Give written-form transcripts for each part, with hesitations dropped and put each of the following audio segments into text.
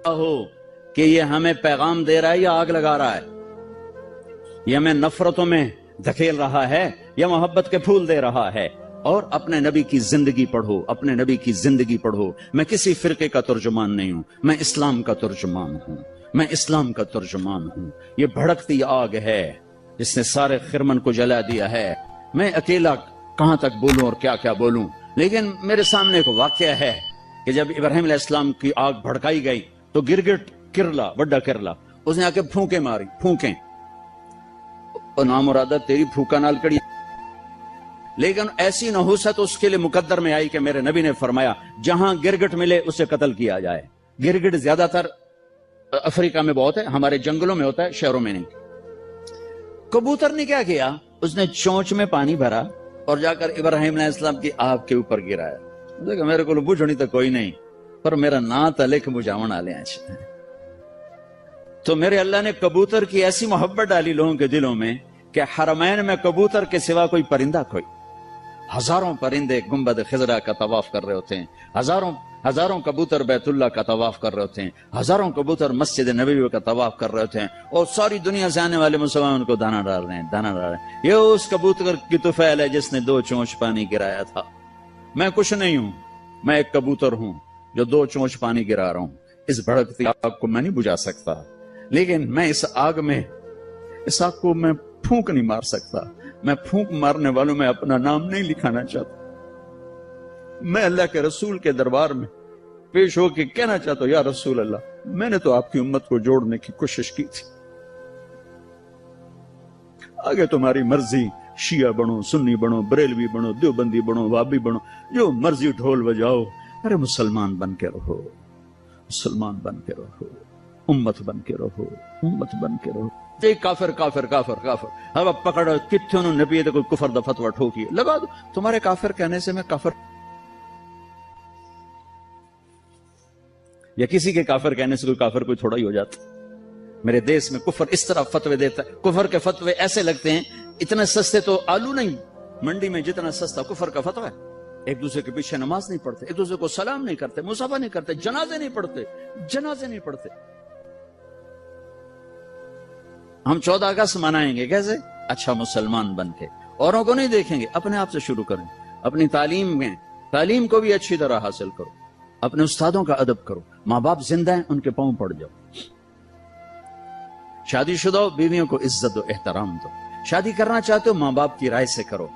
ہو کہ یہ ہمیں پیغام دے رہا ہے یا آگ لگا رہا ہے، یہ ہمیں نفرتوں میں دھکیل رہا ہے یا محبت کے پھول دے رہا ہے۔ اور اپنے نبی کی زندگی پڑھو، اپنے نبی کی زندگی پڑھو۔ میں کسی فرقے کا ترجمان نہیں ہوں، میں اسلام کا ترجمان ہوں، میں اسلام کا ترجمان ہوں۔ یہ بھڑکتی آگ ہے جس نے سارے خرمن کو جلا دیا ہے۔ میں اکیلا کہاں تک بولوں اور کیا کیا بولوں، لیکن میرے سامنے ایک واقعہ ہے کہ جب ابراہیم علیہ السلام کی آگ بھڑکائی گئی تو گرگٹ کرلا، بڑا کرلا، اس نے آ کے پھونکے ماری، پھونکیں، اور نامرادہ تیری پھونکا نال کڑی، لیکن ایسی نحوست اس کے لیے مقدر میں آئی کہ میرے نبی نے فرمایا جہاں گرگٹ ملے اسے قتل کیا جائے۔ گرگٹ زیادہ تر افریقہ میں بہت ہے، ہمارے جنگلوں میں ہوتا ہے، شہروں میں نہیں۔ کبوتر نے کیا کیا، اس نے چونچ میں پانی بھرا اور جا کر ابراہیم علیہ السلام کی آگ کے اوپر گرایا۔ دیکھا میرے کو بجھنی تو کوئی نہیں، پر میرا نا تلک بجھاون والے ہیں۔ تو میرے اللہ نے کبوتر کی ایسی محبت ڈالی لوگوں کے دلوں میں کہ حرمین میں کبوتر کے سوا کوئی پرندہ کوئی، ہزاروں پرندے گنبد خضرا کا طواف کر رہے ہوتے ہیں، ہزاروں کبوتر بیت اللہ کا طواف کر رہے ہوتے ہیں، ہزاروں کبوتر مسجد نبوی کا طواف کر رہے ہوتے ہیں، اور ساری دنیا سے آنے والے مسلمان ان کو دانا ڈال رہے ہیں، دانا ڈال رہے ہیں۔ یہ اس کبوتر کی طفیل ہے جس نے 2 چونچ پانی گرایا تھا۔ میں کچھ نہیں ہوں، میں ایک کبوتر ہوں جو 2 چونچ پانی گرا رہا ہوں۔ اس بھڑکتی آگ کو میں نہیں بجھا سکتا، لیکن میں اس آگ کو میں پھونک نہیں مار سکتا۔ میں پھونک مارنے والوں میں اپنا نام نہیں لکھانا چاہتا۔ میں اللہ کے رسول کے دربار میں پیش ہو کے کہنا چاہتا ہوں، یا رسول اللہ، میں نے تو آپ کی امت کو جوڑنے کی کوشش کی تھی، آگے تمہاری مرضی، شیعہ بنو، سنی بنو، بریلوی بنو، دیوبندی بنو، وابی بنو، جو مرضی ڈھول بجاؤ، ارے مسلمان بن کے رہو، مسلمان بن کے رہو، امت بن کے رہو، امت بن کے رہو۔ کافر کافر کافر کافر، اب پکڑو کتنے انہوں نے بھی کوئی کفر دا فتویٰ ٹھوکی لگا دو۔ تمہارے کافر کہنے سے میں کافر، یا کسی کے کافر کہنے سے کوئی کافر کوئی تھوڑا ہی ہو جاتا۔ میرے دیش میں کفر اس طرح فتوے دیتا ہے، کفر کے فتوے ایسے لگتے ہیں اتنے سستے تو آلو نہیں منڈی میں جتنا سستا کفر کا فتویٰ ہے۔ ایک دوسرے کے پیچھے نماز نہیں پڑھتے، ایک دوسرے کو سلام نہیں کرتے، مصافحہ نہیں کرتے، جنازے نہیں پڑھتے، جنازے نہیں پڑھتے۔ ہم 14 اگست منائیں گے کیسے؟ اچھا مسلمان بن کے، اوروں کو نہیں دیکھیں گے، اپنے آپ سے شروع کریں۔ اپنی تعلیم کو بھی اچھی طرح حاصل کرو، اپنے استادوں کا ادب کرو، ماں باپ زندہ ہیں ان کے پاؤں پڑ جاؤ، شادی شدہ بیویوں کو عزت و احترام دو، شادی کرنا چاہتے ہو ماں باپ کی رائے سے کرو،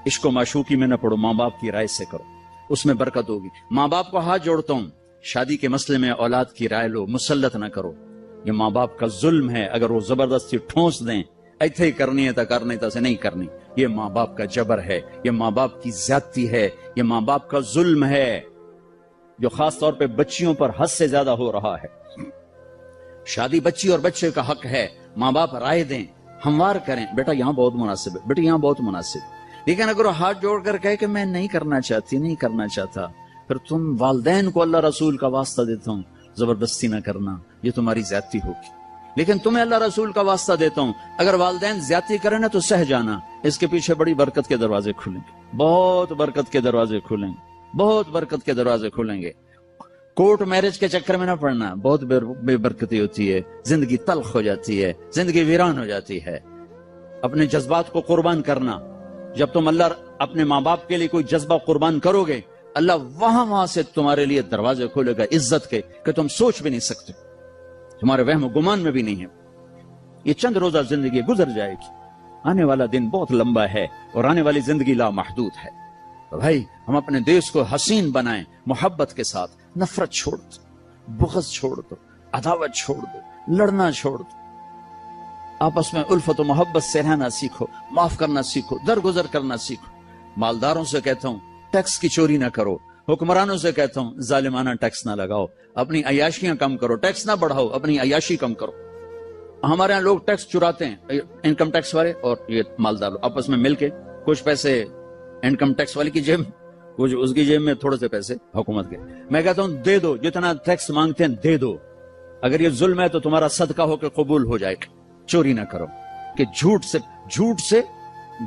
عشق و معشوقی میں نہ پڑو، ماں باپ کی رائے سے کرو، اس میں برکت ہوگی۔ ماں باپ کو ہاتھ جوڑتا ہوں، شادی کے مسئلے میں اولاد کی رائے لو، مسلط نہ کرو، یہ ماں باپ کا ظلم ہے۔ اگر وہ زبردستی ٹھونس دیں ایتھے ہی کرنی ہے تو کرنی، تاسے نہیں کرنی، یہ ماں باپ کا جبر ہے، یہ ماں باپ کی زیادتی ہے، یہ ماں باپ کا ظلم ہے جو خاص طور پہ بچیوں پر حد سے زیادہ ہو رہا ہے۔ شادی بچی اور بچے کا حق ہے، ماں باپ رائے دیں، ہموار کریں، بیٹا یہاں بہت مناسب ہے، بیٹا یہاں بہت مناسب ہے۔ لیکن اگر وہ ہاتھ جوڑ کر کہے کہ میں نہیں کرنا چاہتی، نہیں کرنا چاہتا، پھر تم والدین کو اللہ رسول کا واسطہ دیتا ہوں زبردستی نہ کرنا، یہ تمہاری زیادتی ہوگی۔ لیکن تمہیں اللہ رسول کا واسطہ دیتا ہوں، اگر والدین زیادتی کریں نا تو سہ جانا، اس کے پیچھے بڑی برکت کے دروازے کھلیں گے، بہت برکت کے دروازے کھلیں گے، بہت برکت کے دروازے کھلیں گے۔ کورٹ میرج کے چکر میں نہ پڑنا، بہت بے برکتی ہوتی ہے، زندگی تلخ ہو جاتی ہے، زندگی ویران ہو جاتی ہے۔ اپنے جذبات کو قربان کرنا، جب تم اللہ اپنے ماں باپ کے لیے کوئی جذبہ قربان کرو گے، اللہ وہاں سے تمہارے لیے دروازے کھولے گا عزت کے کہ تم سوچ بھی نہیں سکتے، تمہارے وہم و گمان میں بھی نہیں ہے۔ یہ چند روزہ زندگی گزر جائے گی، آنے والا دن بہت لمبا ہے اور آنے والی زندگی لامحدود ہے۔ تو بھائی ہم اپنے دیش کو حسین بنائیں، محبت کے ساتھ، نفرت چھوڑ دو، بغض چھوڑ دو، عداوت چھوڑ دو، لڑنا چھوڑ دو، آپس میں الفت و محبت سے رہنا سیکھو، معاف کرنا سیکھو، درگزر کرنا سیکھو۔ مالداروں سے کہتا ہوں ٹیکس کی چوری نہ کرو، حکمرانوں سے کہتا ہوں ظالمانہ ٹیکس نہ لگاؤ، اپنی عیاشیاں کم کرو، ٹیکس نہ بڑھاؤ، اپنی عیاشی کم کرو۔ ہمارے ہاں لوگ ٹیکس چراتے ہیں، انکم ٹیکس والے اور یہ مالدار آپس میں مل کے کچھ پیسے انکم ٹیکس والے کی جیب، کچھ اس کی جیب میں، تھوڑے سے پیسے حکومت کے۔ میں کہتا ہوں دے دو، جتنا ٹیکس مانگتے ہیں دے دو، اگر یہ ظلم ہے تو تمہارا صدقہ ہو کے قبول ہو جائے گا۔ چوری نہ کرو، کہ جھوٹ سے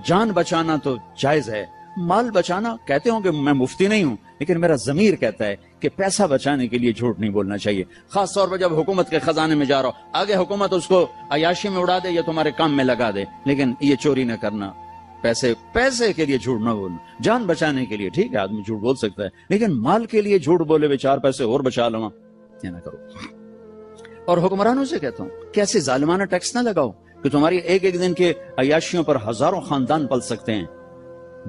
جان بچانا تو جائز ہے، مال بچانا کہتے ہوں کہ میں مفتی نہیں ہوں، لیکن میرا ضمیر کہتا ہے کہ پیسہ بچانے کے لیے جھوٹ نہیں بولنا چاہیے، خاص طور پر جب حکومت کے خزانے میں جا رہا ہو، آگے حکومت اس کو عیاشی میں اڑا دے یا تمہارے کام میں لگا دے، لیکن یہ چوری نہ کرنا، پیسے کے لیے جھوٹ نہ بولنا، جان بچانے کے لیے ٹھیک ہے آدمی جھوٹ بول سکتا ہے، لیکن مال کے لیے جھوٹ بولے بے 4 پیسے اور بچا لوں یہ نہ کرو۔ اور حکمرانوں سے کہتا ہوں کہ ایسے ظالمانہ ٹیکس نہ لگاؤ کہ تمہاری ایک ایک دن کے عیاشیوں پر ہزاروں خاندان پل سکتے ہیں،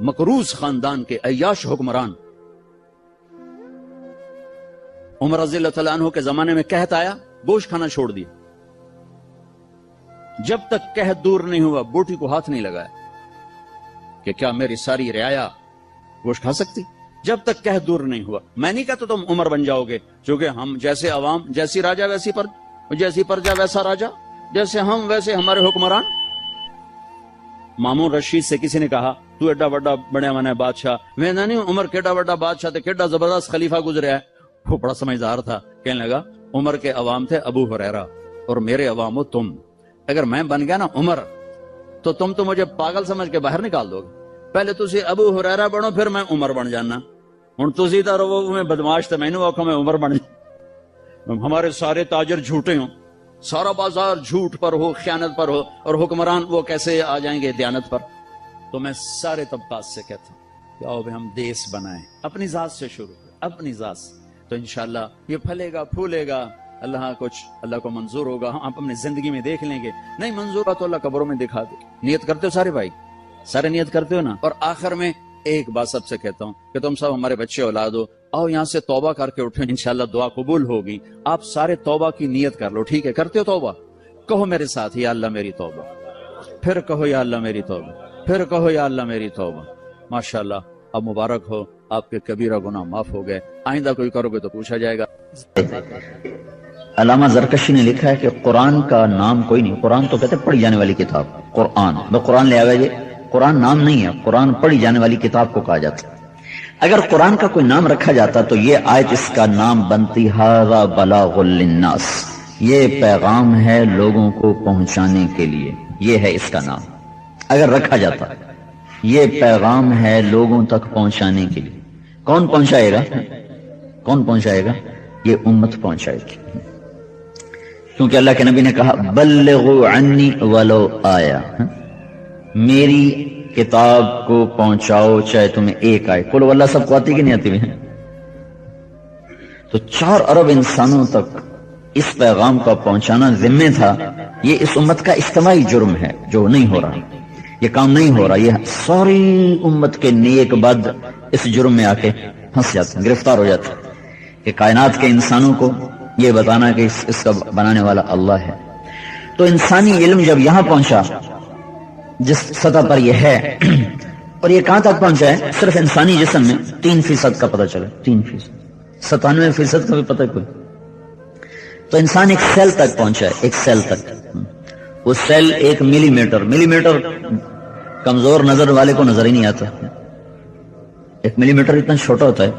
مقروض خاندان کے عیاش حکمران۔ عمر رضی اللہ تعالیٰ عنہ کے زمانے میں قحط آیا، گوشت کھانا چھوڑ دیا، جب تک قحط دور نہیں ہوا بوٹی کو ہاتھ نہیں لگایا کہ کیا میری ساری رعایا گوشت کھا سکتی، جب تک قحط دور نہیں ہوا۔ میں نہیں کہتا تم عمر بن جاؤ گے، چونکہ ہم جیسے عوام جیسی راجا ویسی پر، جیسی پرجا ویسا راجا، جیسے ہم ویسے ہمارے حکمران۔ مامون رشید سے کسی نے کہا تو ایڈا بڑا بڑا من ہے بادشاہ، میں نہیں عمر کیڈا بڑا بادشاہ تھے، کیڈا زبردست خلیفہ گزریا ہے۔ وہ بڑا سمجھدار تھا، کہنے لگا عمر کے عوام تھے ابو ہریرہ اور میرے عوام ہو تم، اگر میں بن گیا نا عمر تو تم تو مجھے پاگل سمجھ کے باہر نکال دو گے، پہلے تسی ابو ہریرہ بنو پھر میں عمر بن جانا، ہن تسی تا رو میں بدماش تے مینوں آکھو میں عمر بن جانا۔ ہمارے سارے تاجر جھوٹے ہوں، سارا بازار جھوٹ پر ہو، خیانت پر ہو، اور حکمران وہ کیسے آ جائیں گے دیانت پر؟ تو میں سارے طبقات سے کہتا ہوں کہ آؤ ہم دیس بنائیں، اپنی ذات سے شروع کریں، اپنی ذات سے، تو انشاءاللہ یہ پھلے گا پھولے گا، اللہ کو منظور ہوگا، ہم اپنی زندگی میں دیکھ لیں گے، نہیں منظور ہوا تو اللہ قبروں میں دکھا دے۔ نیت کرتے ہو سارے بھائی، سارے نیت کرتے ہو نا؟ اور آخر میں ایک بات سب سے کہتا ہوں کہ تم سب ہمارے بچے اولاد ہو، آؤ یہاں سے توبہ کر کے اٹھیں، انشاءاللہ دعا قبول ہوگی۔ آپ سارے توبہ کی نیت کر لو، ٹھیک ہے؟ کرتے ہو توبہ؟ کہو میرے ساتھ یا اللہ میری توبہ، پھر کہو یا اللہ میری توبہ، پھر کہو یا اللہ میری توبہ۔ ماشاءاللہ اب مبارک ہو، آپ کے کبیرہ گناہ معاف ہو گئے، آئندہ کوئی کرو گے تو پوچھا جائے گا۔ علامہ زرکشی نے لکھا ہے کہ قرآن کا نام کوئی نہیں، قرآن تو کہتے پڑھی جانے والی کتاب، قرآن قرآن لے آوے، قرآن نام نہیں ہے، قرآن پڑھی جانے والی کتاب کو کہا جاتا ہے۔ اگر قرآن کا کوئی نام رکھا جاتا تو یہ آیت اس کا نام بنتی ھذا بلاغ للناس، یہ پیغام ہے لوگوں کو پہنچانے کے لیے، یہ ہے اس کا نام۔ اگر رکھا جاتا یہ پیغام ہے لوگوں تک پہنچانے کے لیے، کون پہنچائے گا؟ کون پہنچائے گا؟ یہ امت پہنچائے گی، کیونکہ اللہ کے نبی نے کہا بلغوا عنی ولو آیا، میری کتاب کو پہنچاؤ چاہے تمہیں ایک آئے۔ قل واللہ سب کو آتی کہ نہیں آتی ہے؟ تو 4 ارب انسانوں تک اس پیغام کا پہنچانا ذمہ تھا۔ یہ اس امت کا اجتماعی جرم ہے جو نہیں ہو رہا، یہ کام نہیں ہو رہا، یہ ساری امت کے نیک بد اس جرم میں آ کے پھنس جاتے ہیں، گرفتار ہو جاتے ہیں کہ کائنات کے انسانوں کو یہ بتانا کہ اس کا بنانے والا اللہ ہے۔ تو انسانی علم جب یہاں پہنچا جس سطح پر یہ ہے، اور یہ کہاں تک پہنچا ہے؟ صرف انسانی جسم میں 3% کا پتہ چلا، 3%، 97% کا بھی پتہ کوئی۔ تو انسان ایک سیل تک پہنچا ہے، ایک سیل تک، وہ سیل 1 ملی میٹر کمزور نظر والے کو نظر ہی نہیں آتا، 1 ملی میٹر اتنا چھوٹا ہوتا ہے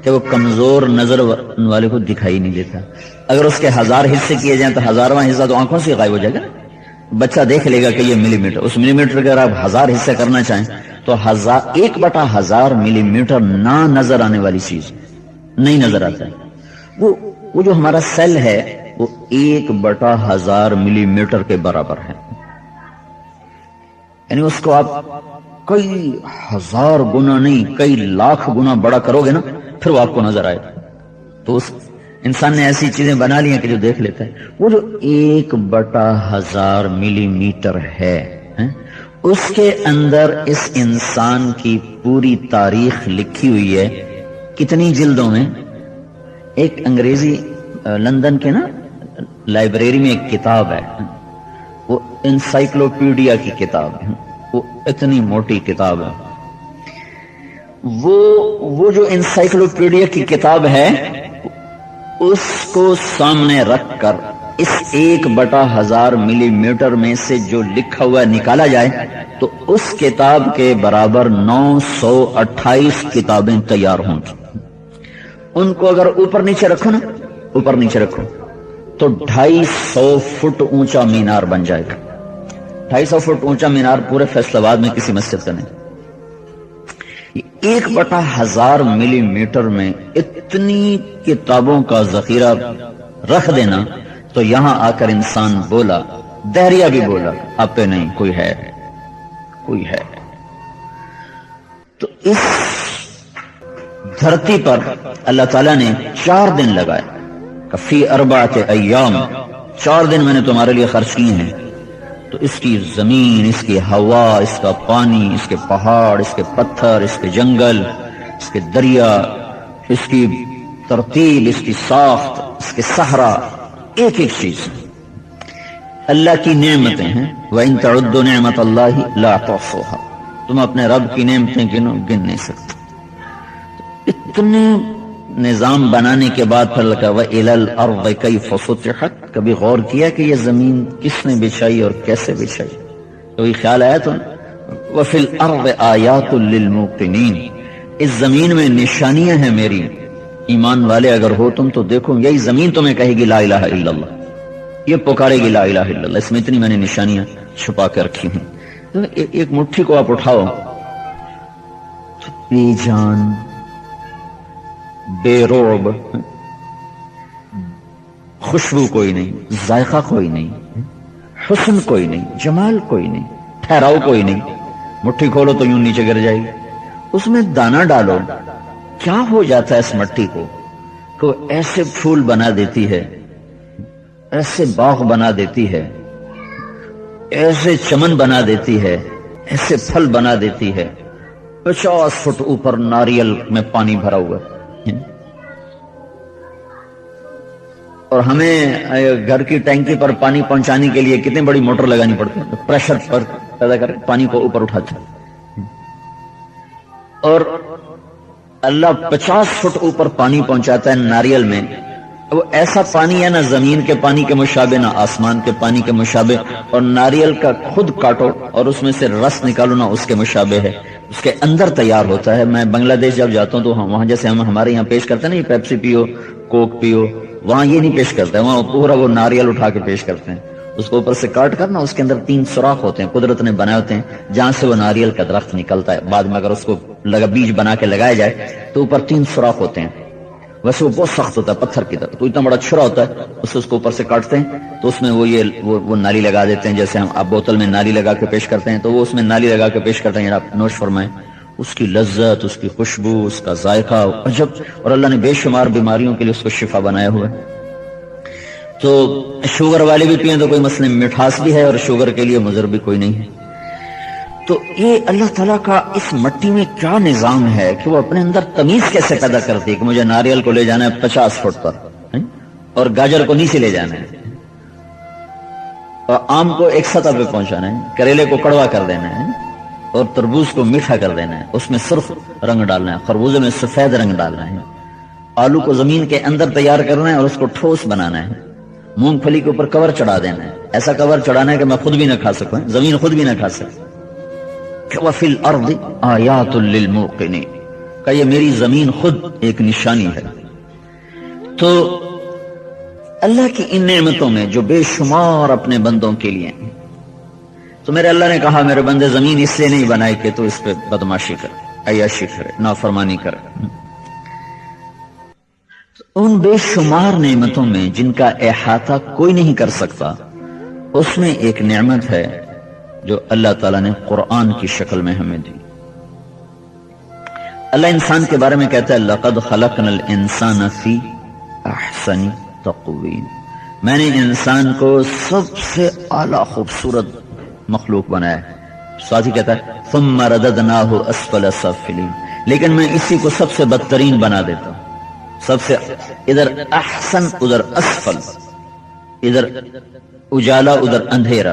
کہ وہ کمزور نظر والے کو دکھائی نہیں دیتا۔ اگر اس کے 1000 حصے کیے جائیں تو 1000واں حصہ تو آنکھوں سے غائب ہو جائے گا، بچہ دیکھ لے گا کہ یہ ملی میٹر، اس ملی میٹر کے اگر آپ 1000 حصے کرنا چاہیں تو 1/1000 ملی میٹر نہ نظر آنے والی چیز نہیں نظر آتا ہے۔ وہ جو ہمارا سیل ہے وہ 1/1000 ملی میٹر کے برابر ہے، یعنی اس کو آپ کئی 1000 گنا نہیں کئی لاکھ گنا بڑا کرو گے نا پھر وہ آپ کو نظر آئے۔ تو اس انسان نے ایسی چیزیں بنا لی ہیں کہ جو دیکھ لیتا ہے۔ وہ جو 1/1000 ملی میٹر ہے، اس کے اندر اس انسان کی پوری تاریخ لکھی ہوئی ہے۔ کتنی جلدوں میں؟ ایک انگریزی لندن کے نا لائبریری میں ایک کتاب ہے، وہ انسائکلوپیڈیا کی کتاب ہے، وہ اتنی موٹی کتاب ہے۔ وہ جو انسائکلوپیڈیا کی کتاب ہے اس کو سامنے رکھ کر اس 1/1000 ملی میٹر میں سے جو لکھا ہوا نکالا جائے تو اس کتاب کے برابر 928 کتابیں تیار ہوں گی۔ ان کو اگر اوپر نیچے رکھو نا، اوپر نیچے رکھو تو 250 فٹ اونچا مینار بن جائے گا۔ 250 فٹ اونچا مینار پورے فیصل آباد میں کسی مسجد کا نہیں۔ 1/1000 ملی میٹر میں اتنی کتابوں کا ذخیرہ رکھ دینا، تو یہاں آ کر انسان بولا، دہریہ بھی بولا، اب پہ نہیں، کوئی ہے، کوئی ہے۔ تو اس دھرتی پر اللہ تعالیٰ نے 4 دن لگائے، فی 4 ایام، 4 دن میں نے تمہارے لیے خرچ کیے ہیں۔ تو اس کی زمین، اس کی ہوا، اس کا پانی، اس کے پہاڑ، اس کے پتھر، اس کے جنگل، اس کے دریا، اس کی ترتیب، اس کی ساخت، اس کے صحرا، ایک ایک چیز اللہ کی نعمتیں ہیں۔ وَإِن تَعُدُّوا نِعْمَةَ اللَّهِ لَا تُحْصُوهَا، تم اپنے رب کی نعمتیں گنو، گن نہیں سکتے۔ اتنے نظام بنانے کے بعد پھر لگا وَإِلَى الْأَرْضِ كَيْفَ سُطِحَتْ، کبھی غور کیا کہ یہ زمین کس نے بچھائی اور کیسے بچھائی؟ کوئی خیال آیا تو وَفِي الْأَرْضِ آيَاتٌ لِّلْمُوقِنِينَ، اس زمین میں نشانیاں ہیں میری، ایمان والے اگر ہو تم تو دیکھو، یہی زمین تمہیں کہے گی لا الہ الا اللہ، یہ پکارے گی لا الہ الا اللہ، اس میں اتنی میں نے نشانیاں چھپا کے رکھی ہیں۔ ایک مٹھی کو آپ اٹھاؤ، بے جان، بے رعب، خوشبو کوئی نہیں، ذائقہ کوئی نہیں، حسن کوئی نہیں، جمال کوئی نہیں، ٹھہراؤ کوئی نہیں۔ مٹھی کھولو تو یوں نیچے گر جائے گی، اس میں دانہ ڈالو، کیا ہو جاتا ہے اس مٹی کو کہ وہ ایسے پھول بنا دیتی ہے، ایسے باغ بنا دیتی ہے، ایسے چمن بنا دیتی ہے، ایسے پھل بنا دیتی ہے۔ 50 فٹ اوپر ناریل میں پانی بھرا ہوا ہے، اور ہمیں گھر کی ٹینکی پر پانی پہنچانے کے لیے کتنی بڑی موٹر لگانی پڑتی ہے، پریشر پر پیدا کر پانی کو اوپر اٹھاتا ہے، اور اللہ 50 فٹ اوپر پانی پہنچاتا ہے ناریل میں۔ وہ ایسا پانی ہے نہ زمین کے پانی کے مشابہ، نہ آسمان کے پانی کے مشابہ، اور ناریل کا خود کاٹو اور اس میں سے رس نکالو نہ اس کے مشابہ ہے، اس کے اندر تیار ہوتا ہے۔ میں بنگلہ دیش جب جاتا ہوں تو وہاں جیسے ہم ہمارے یہاں پیش کرتے ہیں نا، یہ پیپسی پیو، کوک پیو، وہاں یہ نہیں پیش کرتے، وہاں پورا وہ ناریل اٹھا کے پیش کرتے ہیں، اس کو اوپر سے کاٹ کرنا، اس کے اندر 3 سوراخ ہوتے ہیں، قدرت نے بنائے ہوتے ہیں، جہاں سے وہ ناریل کا درخت نکلتا ہے۔ بعد میں اگر اس کو بیج بنا کے لگایا جائے تو اوپر 3 سوراخ ہوتے ہیں، ویسے وہ بہت سخت ہوتا ہے، پتھر کی طرح، تو اتنا بڑا چھرا ہوتا ہے، اس کو اوپر سے کاٹتے ہیں تو اس میں وہ نالی لگا دیتے ہیں، جیسے ہم آپ بوتل میں نالی لگا کے پیش کرتے ہیں، تو وہ اس میں نالی لگا کے پیش کرتے ہیں، آپ نوش فرمائیں۔ اس کی لذت، اس کی خوشبو، اس کا ذائقہ عجب، اور اللہ نے بے شمار بیماریوں کے لیے اس کو شفا بنایا ہوا ہے۔ تو شوگر والے بھی پئیں تو کوئی مسئلہ، مٹھاس بھی ہے اور شوگر کے لیے مضر بھی کوئی نہیں ہے۔ تو یہ اللہ تعالیٰ کا اس مٹی میں کیا نظام ہے کہ وہ اپنے اندر تمیز کیسے پیدا کرتی ہے کہ مجھے ناریل کو لے جانا ہے 50 فٹ پر اور گاجر کو نیچے لے جانا ہے، اور آم کو ایک سطح پہ پہنچانا ہے، کریلے کو کڑوا کر دینا ہے، اور تربوز کو میٹھا کر دینا ہے، اس میں سرخ رنگ ڈالنا ہے، خربوزے میں سفید رنگ ڈالنا ہے، آلو کو زمین کے اندر تیار کرنا ہے اور اس کو ٹھوس بنانا ہے، مونگ پھلی کے اوپر کور چڑھا دینا ہے، ایسا کور چڑھانا ہے کہ میں خود بھی نہ کھا سکوں، زمین خود بھی نہ کھا سکے۔ وَفِي الْأَرْضِ آيَاتٌ لِّلْمُوقِنِينَ، کہ یہ میری زمین خود ایک نشانی ہے۔ تو اللہ کی ان نعمتوں میں جو بے شمار اپنے بندوں کے لیے ہیں، تو میرے اللہ نے کہا میرے بندے زمین اس سے نہیں بنائی کہ تو اس پہ بدماشی کرے، عیاشی کرے، نافرمانی کرے۔ ان بے شمار نعمتوں میں جن کا احاطہ کوئی نہیں کر سکتا، اس میں ایک نعمت ہے جو اللہ تعالیٰ نے قرآن کی شکل میں ہمیں دی۔ اللہ انسان کے بارے میں کہتا ہے لَقَدْ خَلَقْنَا الْإِنسَانَ فِي أَحْسَنِ تَقْوِيمٍ، میں نے انسان کو سب سے اعلیٰ خوبصورت مخلوق بنایا ہے۔ ساتھ ہی کہتا ہے ثُمَّ رَدَدْنَاهُ أَسْفَلَ سَافِلِينَ، لیکن میں اسی کو سب سے بدترین بنا دیتا ہوں، سب سے ادھر احسن ادھر اسفل، ادھر اجالا ادھر اندھیرا،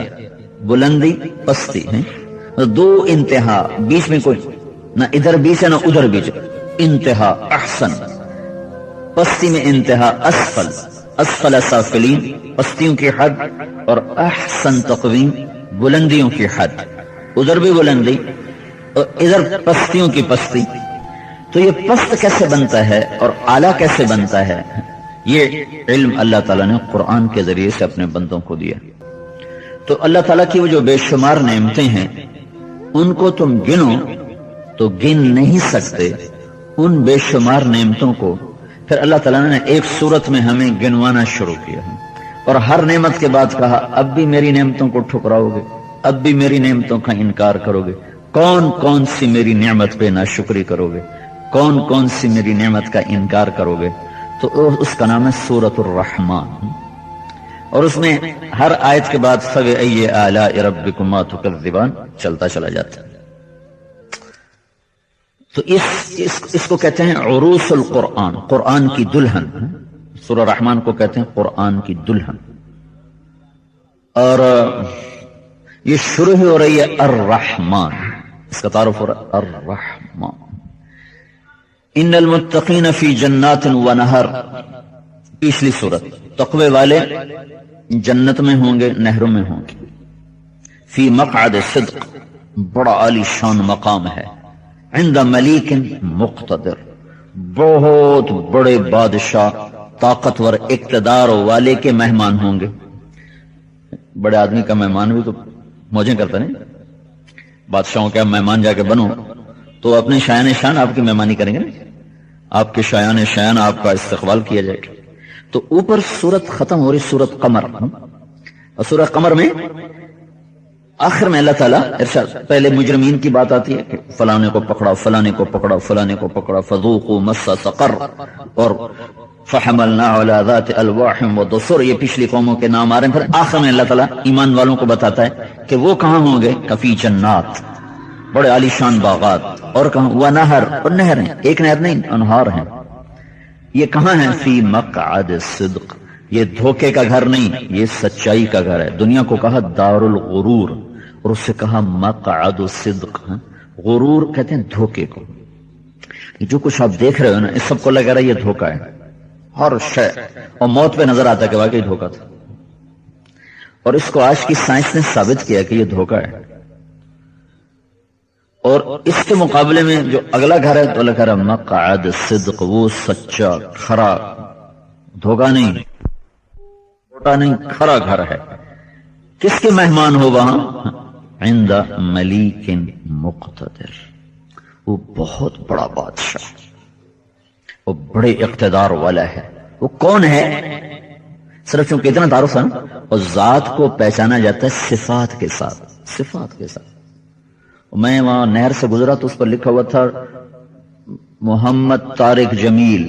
بلندی پستی ہے، دو انتہا، بیچ میں کوئی نہ ادھر بیچ ہے نہ ادھر بیچ، انتہا احسن، پستی میں انتہا اسفل، اسفل سافلین پستیوں کی حد، اور احسن تقویم بلندیوں کی حد، ادھر بھی بلندی اور ادھر پستیوں کی پستی۔ تو یہ پست کیسے بنتا ہے اور اعلیٰ کیسے بنتا ہے، یہ علم اللہ تعالیٰ نے قرآن کے ذریعے سے اپنے بندوں کو دیا۔ تو اللہ تعالیٰ کی وہ جو بے شمار نعمتیں ہیں ان کو تم گنو تو گن نہیں سکتے ان بے شمار نعمتوں کو، پھر اللہ تعالیٰ نے ایک صورت میں ہمیں گنوانا شروع کیا ہے، اور ہر نعمت کے بعد کہا اب بھی میری نعمتوں کو ٹھکراؤ گے، اب بھی میری نعمتوں کا انکار کرو گے، کون کون سی میری نعمت پہ ناشکری کرو گے، کون کون سی میری نعمت کا انکار کرو گے؟ تو اس کا نام ہے سورۃ الرحمن، اور اس میں ہر آیت کے بعد فَبِأَيِّ آلَاءِ رَبِّكُمَا تُكَذِّبَانِ چلتا چلا جاتا ہے۔ تو اس کو کہتے ہیں عروس القرآن، قرآن کی دلہن، سورہ رحمان کو کہتے ہیں قرآن کی دلہن، اور یہ شروع ہو رہی ہے الرحمن، اس کا تعارف ہو رہا ہے الرحمن۔ ان المتقین فی جنات و نہر، پچھلی سورت، تقوی والے جنت میں ہوں گے، نہروں میں ہوں گے۔ فی مقعد صدق، بڑا عالی شان مقام ہے۔ عند ملیک مقتدر، بہت بڑے بادشاہ، طاقتور اقتدار والے کے مہمان ہوں گے۔ بڑے آدمی کا مہمان بھی تو موجیں کرتا نہیں، بادشاہوں کے مہمان جا کے بنو تو اپنے شایان شان آپ کی مہمانی کریں گے، آپ کے شایان شایان آپ کا استقبال کیا جائے گا۔ تو اوپر سورت ختم ہو رہی سورت قمر، اور سورت قمر میں آخر میں اللہ تعالیٰ ارشاد، پہلے مجرمین کی بات آتی ہے کہ فلانے کو پکڑا، فلانے کو پکڑا، فلانے کو پکڑا، فذوقوا مس سقر، اور فحملنا علی ذات الواح ودسر، یہ پچھلی قوموں کے نام آ رہے ہیں۔ پھر آخر میں اللہ تعالیٰ ایمان والوں کو بتاتا ہے کہ وہ کہاں ہوں گے، کفی جنات، بڑے عالی شان باغات، اور کہاں، ونہر، اور نہر ہیں، ایک نہر نہیں، انہار ہیں۔ یہ کہاں ہیں، فی مقعد صدق، یہ دھوکے کا گھر نہیں، یہ سچائی کا گھر ہے۔ دنیا کو کہا دار الغرور، اور اس سے کہا مقعد صدق، غرور کہتے ہیں دھوکے کو۔ جو کچھ آپ دیکھ رہے ہو نا، اس سب کو لگا رہا ہے یہ دھوکہ ہے، ہر شے، اور موت پہ نظر آتا ہے کہ واقعی دھوکہ تھا، اور اس کو آج کی سائنس نے ثابت کیا کہ یہ دھوکہ ہے۔ اور اس کے مقابلے میں جو اگلا گھر ہے تو اللہ کہہ رہا ہے مقعد صدق، وہ سچا کھرا، دھوکہ نہیں، چھوٹا نہیں، کھرا گھر ہے۔ کس کے مہمان ہو وہاں، عند ملیک مقتدر، وہ بہت بڑا بادشاہ، وہ بڑے اقتدار والا ہے۔ وہ کون ہے؟ صرف چونکہ اتنا تعارف ہے نا، اور ذات کو پہچانا جاتا ہے صفات کے ساتھ، صفات کے ساتھ۔ میں وہاں نہر سے گزرا تو اس پر لکھا ہوا تھا محمد طارق جمیل،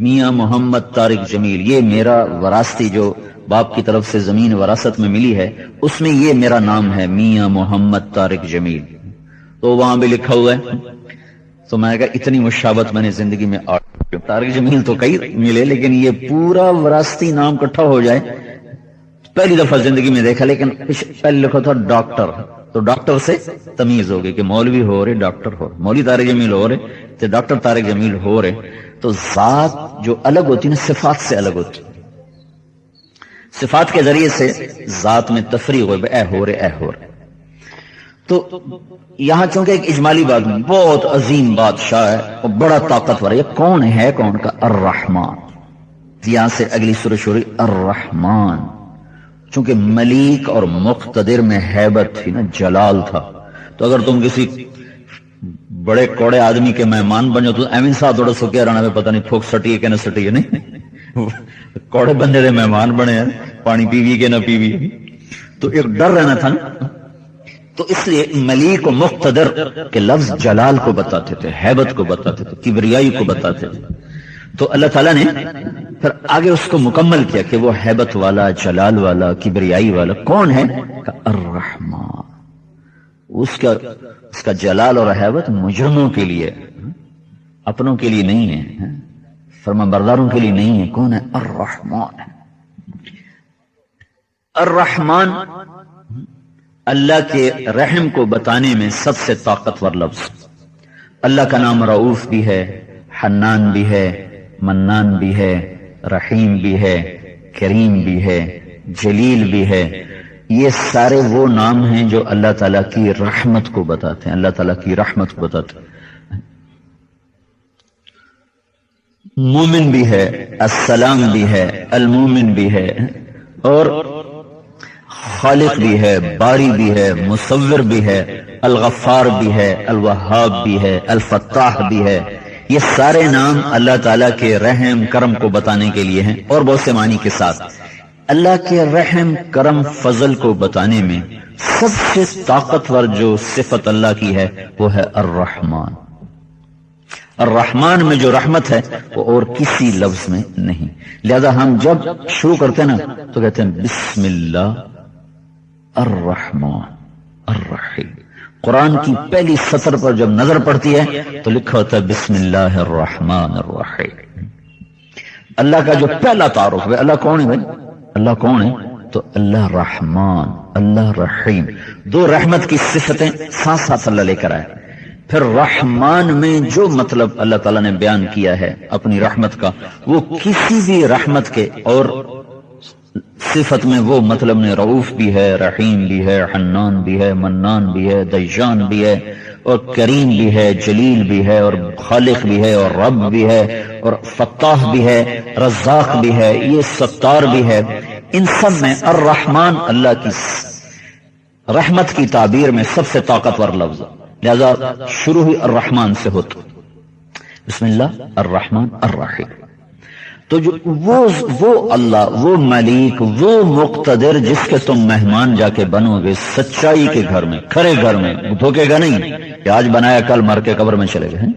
میاں محمد طارق جمیل، یہ میرا وراثتی جو باپ کی طرف سے زمین وراثت میں ملی ہے، اس میں یہ میرا نام ہے، میاں محمد طارق جمیل۔ تو وہاں بھی لکھا ہوا ہے، تو میں نے کہا اتنی مشابت میں نے زندگی میں طارق جمیل تو کئی ملے، لیکن یہ پورا وراثتی نام اکٹھا ہو جائے پہلی دفعہ زندگی میں دیکھا۔ لیکن پہلے لکھا تھا ڈاکٹر، تو ڈاکٹر سے تمیز ہو گئی کہ مولوی ہو رہے، ڈاکٹر ہو رہے، مولوی طارق جمیل ہو رہے تو ڈاکٹر طارق جمیل ہو رہے۔ تو ذات جو الگ ہوتی ہے نا، صفات سے الگ ہوتی، صفات کے ذریعے سے ذات میں تفریق ہوئے، اے ہو رہے، اے ہو رہے۔ تو یہاں چونکہ ایک اجمالی بات، بہت عظیم بادشاہ ہے اور بڑا طاقتور ہے۔ یہ کون ہے؟ کون کا؟ الرحمن۔ یہاں سے اگلی سورہ شروع، الرحمن، چونکہ ملیک اور مقتدر میں ہیبت تھی نا، جلال تھا۔ تو اگر تم کسی بڑے کوڑے آدمی کے مہمان بن جاؤ تو ایمن صاحب تھوڑا سکیا رہنا، پتہ نہیں پھوک سٹی ہے کہ نہ سٹی ہے، نہیں، کوڑے بندے دے مہمان بنے ہیں، پانی پیوی کہ نہ پیوی، تو ایک ڈر رہنا تھا نا۔ تو اس لیے ملیک و مقتدر کے لفظ جلال کو بتاتے تھے، ہیبت کو بتاتے تھے، کبریائی کو بتاتے تھے۔ تو اللہ تعالیٰ نے پھر آگے اس کو مکمل کیا کہ وہ ہیبت والا، جلال والا، کبریائی والا کون ہے؟ الرحمن۔ اس کا جلال اور ہیبت مجرموں کے لیے، اپنوں کے لیے نہیں ہے، فرما برداروں کے لیے نہیں ہے۔ کون ہے؟ الرحمن۔ الرحمن اللہ کے رحم کو بتانے میں سب سے طاقتور لفظ۔ اللہ کا نام رؤوف بھی ہے، حنان بھی ہے، منان بھی ہے، رحیم بھی ہے، کریم بھی ہے، جلیل بھی ہے۔ یہ سارے وہ نام ہیں جو اللہ تعالیٰ کی رحمت کو بتاتے ہیں، اللہ تعالیٰ کی رحمت کو بتاتے ہیں۔ مومن بھی ہے، السلام بھی ہے، المومن بھی ہے، اور خالق بھی ہے، باری بھی ہے، مصور بھی ہے، الغفار بھی ہے، الوہاب بھی ہے، الفتاح بھی ہے. یہ سارے نام اللہ تعالیٰ کے رحم کرم کو بتانے کے لیے ہیں، اور بہت سے معنی کے ساتھ. اللہ کے رحم کرم فضل کو بتانے میں سب سے طاقتور جو صفت اللہ کی ہے وہ ہے الرحمن. الرحمن میں جو رحمت ہے وہ اور کسی لفظ میں نہیں. لہذا ہم جب شروع کرتے ہیں نا تو کہتے ہیں بسم اللہ الرحمن الرحیم. قرآن کی پہلی سطر پر جب نظر پڑتی ہے تو لکھا ہوتا ہے بسم اللہ الرحمن الرحیم. اللہ کا جو پہلا تعارف ہے، اللہ کون ہے بھائی؟ اللہ کون ہے؟ تو اللہ رحمان، اللہ رحیم. دو رحمت کی صفتیں ساتھ ساتھ اللہ لے کر آئے. پھر رحمان میں جو مطلب اللہ تعالیٰ نے بیان کیا ہے اپنی رحمت کا، وہ کسی بھی رحمت کے اور صفت میں وہ مطلب نے. رعوف بھی ہے، رحیم بھی ہے، حنان بھی ہے، منان بھی ہے، دیجان بھی ہے، اور کریم بھی ہے، جلیل بھی ہے، اور خالق بھی ہے، اور رب بھی ہے، اور فتاح بھی ہے، رزاق بھی ہے، یہ ستار بھی ہے. ان سب میں الرحمن اللہ کی رحمت کی تعبیر میں سب سے طاقتور لفظ. لہذا شروع ہی الرحمن سے ہوتا. بسم اللہ الرحمن الرحیم. تو جو وہ اللہ، وہ ملیک، وہ مقتدر جس کے تم مہمان جا کے بنو گے سچائی کے گھر میں، کھرے گھر میں، دھوکے گا نہیں کہ آج بنایا کل مر کے قبر میں چلے گئے ہیں.